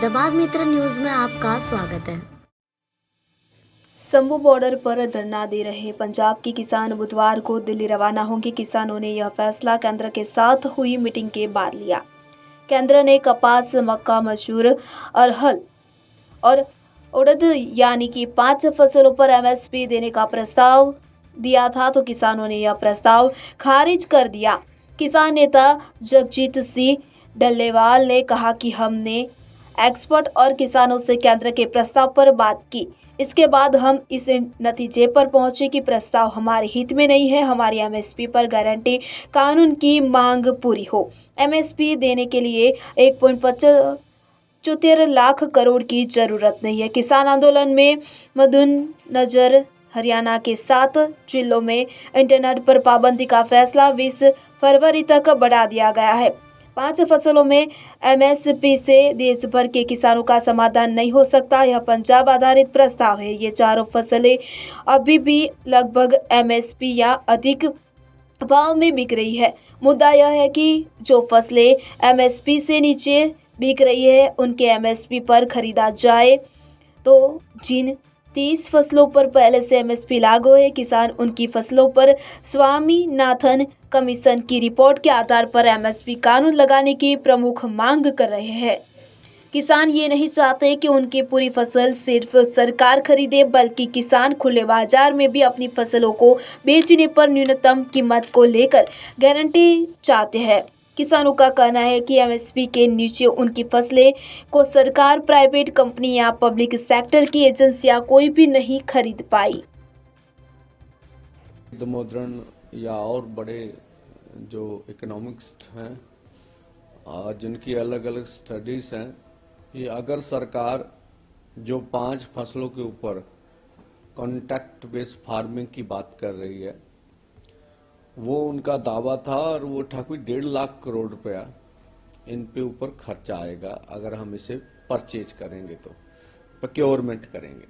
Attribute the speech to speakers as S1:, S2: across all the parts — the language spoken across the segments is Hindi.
S1: दबाव मित्र न्यूज में आपका स्वागत है।
S2: शंभू बॉर्डर पर धरना दे रहे पंजाब के किसान बुधवार को दिल्ली रवाना होंगे। किसानों ने यह फैसला केंद्र के साथ हुई मीटिंग के बाद लिया। केंद्र ने कपास, मक्का, मसूर, अरहर और उड़द यानी कि 5 फसलों पर एमएसपी देने का प्रस्ताव दिया था, तो किसानों ने यह प्रस्ताव खारिज कर दिया। किसान नेता जगजीत सिंह डल्लेवाल ने कहा कि हमने एक्सपर्ट और किसानों से केंद्र के प्रस्ताव पर बात की। इसके बाद हम इस नतीजे पर पहुंचे कि प्रस्ताव हमारे हित में नहीं है। हमारी एमएसपी पर गारंटी कानून की मांग पूरी हो। एमएसपी देने के लिए 1.75 लाख करोड़ की जरूरत नहीं है। किसान आंदोलन में मद्देनजर हरियाणा के 7 जिलों में इंटरनेट पर पाबंदी का फैसला 20 फरवरी तक बढ़ा दिया गया है। 5 फसलों में एमएसपी से देश भर के किसानों का समाधान नहीं हो सकता। यह पंजाब आधारित प्रस्ताव है। ये चारों फसलें अभी भी लगभग एमएसपी या अधिक भाव में बिक रही है। मुद्दा यह है कि जो फसलें एमएसपी से नीचे बिक रही है उनके एमएसपी पर खरीदा जाए, तो जिन 30 फसलों पर पहले से एमएसपी लागू है, किसान उनकी फसलों पर स्वामीनाथन कमीशन की रिपोर्ट के आधार पर एमएसपी कानून लगाने की प्रमुख मांग कर रहे हैं। किसान ये नहीं चाहते कि उनकी पूरी फसल सिर्फ सरकार खरीदे, बल्कि किसान खुले बाजार में भी अपनी फसलों को बेचने पर न्यूनतम कीमत को लेकर गारंटी चाहते हैं। किसानों का कहना है कि एमएसपी के नीचे उनकी फसलें को सरकार, प्राइवेट कंपनी या पब्लिक सेक्टर की एजेंसियां कोई भी नहीं खरीद पाई।
S3: मॉडर्न या और बड़े जो इकोनॉमिक्स हैं जिनकी अलग अलग स्टडीज हैं, कि अगर सरकार जो 5 फसलों के ऊपर कॉन्ट्रैक्ट बेस्ड फार्मिंग की बात कर रही है, वो उनका दावा था और वो था कोई 1.5 लाख करोड़ रुपया इन पे ऊपर खर्चा आएगा अगर हम इसे परचेज करेंगे, तो प्रोक्योरमेंट करेंगे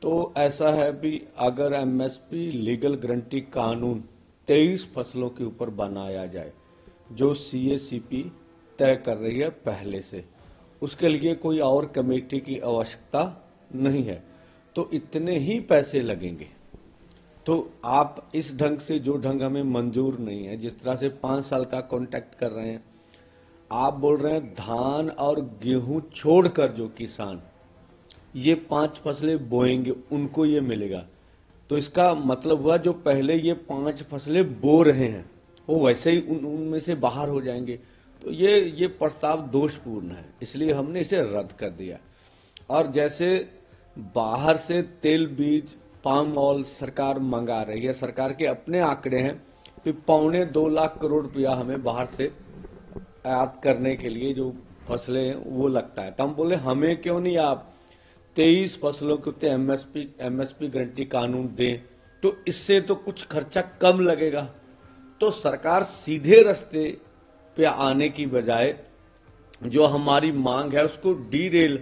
S3: तो ऐसा है भी अगर एमएसपी लीगल गारंटी कानून 23 फसलों के ऊपर बनाया जाए जो सीएसीपी तय कर रही है पहले से, उसके लिए कोई और कमेटी की आवश्यकता नहीं है, तो इतने ही पैसे लगेंगे। तो आप इस ढंग से, जो ढंग हमें मंजूर नहीं है, जिस तरह से 5 साल का कॉन्ट्रैक्ट कर रहे हैं, आप बोल रहे हैं धान और गेहूं छोड़कर जो किसान ये 5 फसलें बोएंगे उनको ये मिलेगा, तो इसका मतलब हुआ जो पहले ये 5 फसलें बो रहे हैं वो वैसे ही उनमें से बाहर हो जाएंगे। तो ये प्रस्ताव दोषपूर्ण है, इसलिए हमने इसे रद्द कर दिया। और जैसे बाहर से तेल बीज, पाम ऑयल सरकार मंगा रही है, सरकार के अपने आंकड़े हैं कि 2.25 लाख करोड़ रुपया हमें बाहर से आयात करने के लिए जो फसलें हैं वो लगता है। तो हम बोले हमें क्यों नहीं आप 23 फसलों के उत्ते एमएसपी गारंटी कानून दें, तो इससे तो कुछ खर्चा कम लगेगा। तो सरकार सीधे रास्ते पे आने की बजाय जो हमारी मांग है उसको डीरेल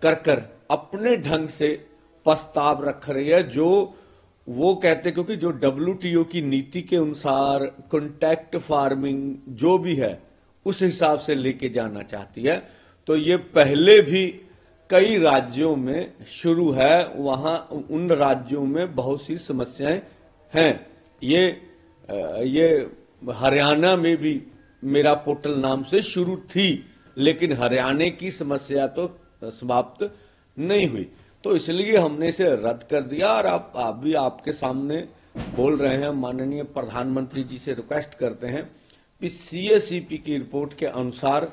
S3: कर अपने ढंग से प्रस्ताव रख रही है, जो वो कहते, क्योंकि जो डब्ल्यूटीओ की नीति के अनुसार कॉन्ट्रैक्ट फार्मिंग जो भी है उस हिसाब से लेके जाना चाहती है। तो ये पहले भी कई राज्यों में शुरू है, वहां उन राज्यों में बहुत सी समस्याएं हैं। ये हरियाणा में भी मेरा पोर्टल नाम से शुरू थी, लेकिन हरियाणा की समस्या तो समाप्त नहीं हुई, तो इसलिए हमने इसे रद्द कर दिया। और आप भी आपके सामने बोल रहे हैं, माननीय प्रधानमंत्री जी से रिक्वेस्ट करते हैं कि सीएसीपी की रिपोर्ट के अनुसार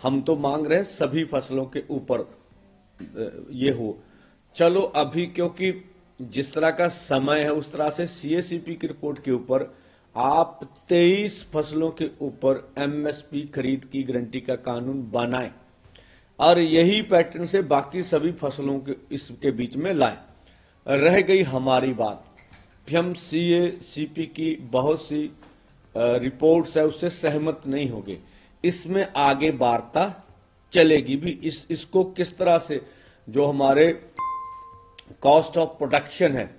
S3: हम तो मांग रहे हैं सभी फसलों के ऊपर ये हो। चलो अभी क्योंकि जिस तरह का समय है उस तरह से सीएसीपी की रिपोर्ट के ऊपर आप 23 फसलों के ऊपर एमएसपी खरीद की गारंटी का कानून बनाएं और यही पैटर्न से बाकी सभी फसलों के इसके बीच में लाएं। रह गई हमारी बात, हम सीएसीपी की बहुत सी रिपोर्ट्स है उससे सहमत नहीं होंगे, इसमें आगे वार्ता चलेगी भी। इसको किस तरह से जो हमारे कॉस्ट ऑफ प्रोडक्शन है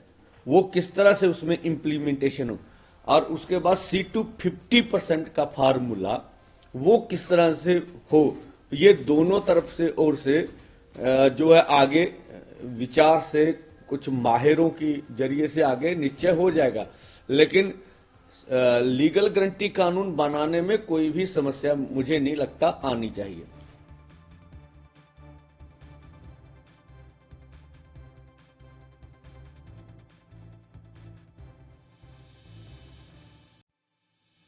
S3: वो किस तरह से उसमें इंप्लीमेंटेशन हो, और उसके बाद C2 50% का फार्मूला वो किस तरह से हो, ये दोनों तरफ से ओर से जो है आगे विचार से कुछ माहिरों की जरिए से आगे निश्चय हो जाएगा। लेकिन लीगल गारंटी कानून बनाने में कोई भी समस्या मुझे नहीं लगता आनी चाहिए।